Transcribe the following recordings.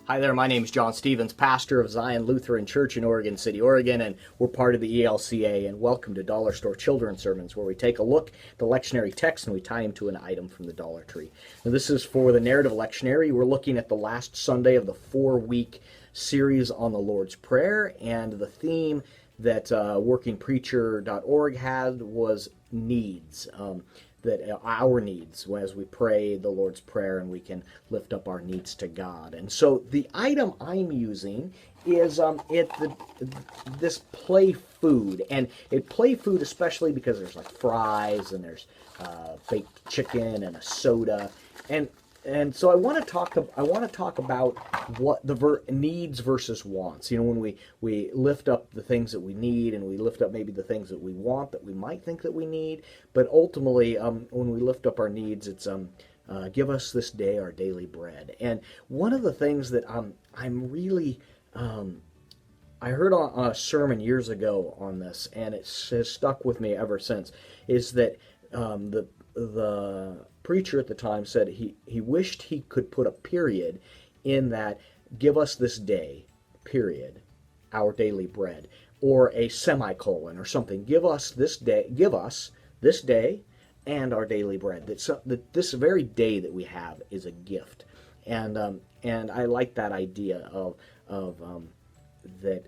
Hi there, my name is John Stevens, pastor of Zion Lutheran Church in Oregon City, Oregon, and we're part of the ELCA, and welcome to Dollar Store Children's Sermons, where we take a look at the lectionary text and we tie them to an item from the Dollar Tree. Now, this is for the narrative lectionary. We're looking at the last Sunday of the 4-week series on the Lord's Prayer, and the theme that workingpreacher.org had was needs. That our needs as we pray the Lord's Prayer, and we can lift up our needs to God. And so the item I'm using is this play food, and it play food especially because there's like fries and there's baked chicken and a soda, and so I want to talk about what the needs versus wants. You know, when we lift up the things that we need, and we lift up maybe the things that we want that we might think that we need, but ultimately, when we lift up our needs, it's give us this day our daily bread. And one of the things that I'm really I heard on a sermon years ago on this, and it has stuck with me ever since, is that the preacher at the time said he wished he could put a period in that, give us this day, period, our daily bread, or a semicolon or something. Give us this day and our daily bread. That this very day that we have is a gift, and I like that idea of that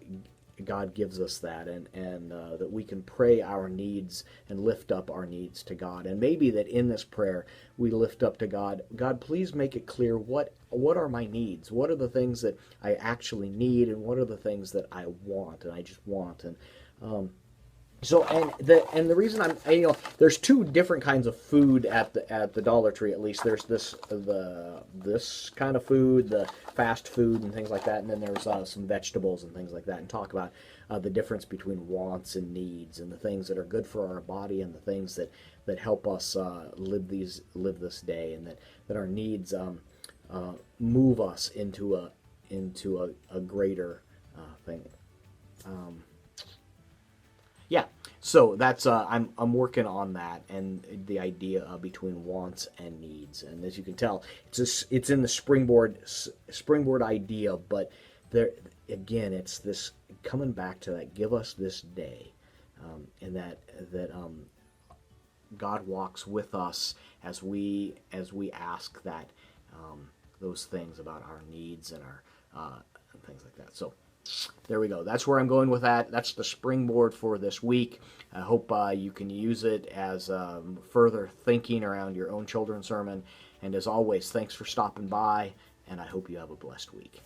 God gives us that, and that we can pray our needs and lift up our needs to God. And maybe that in this prayer we lift up to God, God, please make it clear what are my needs? What are the things that I actually need, and what are the things that I want and I just want? And the reason there's two different kinds of food at the Dollar Tree, at least. There's this kind of food, the fast food and things like that, and then there's some vegetables and things like that, and talk about the difference between wants and needs, and the things that are good for our body and the things that help us live this day, and that our needs move us into a greater thing. Yeah, so that's I'm working on that, and the idea between wants and needs. And as you can tell, it's in the springboard idea, but there again, it's this coming back to that. Give us this day, and that God walks with us as we ask that those things about our needs and our and things like that. So there we go. That's where I'm going with that. That's the springboard for this week. I hope you can use it as further thinking around your own children's sermon. And as always, thanks for stopping by, and I hope you have a blessed week.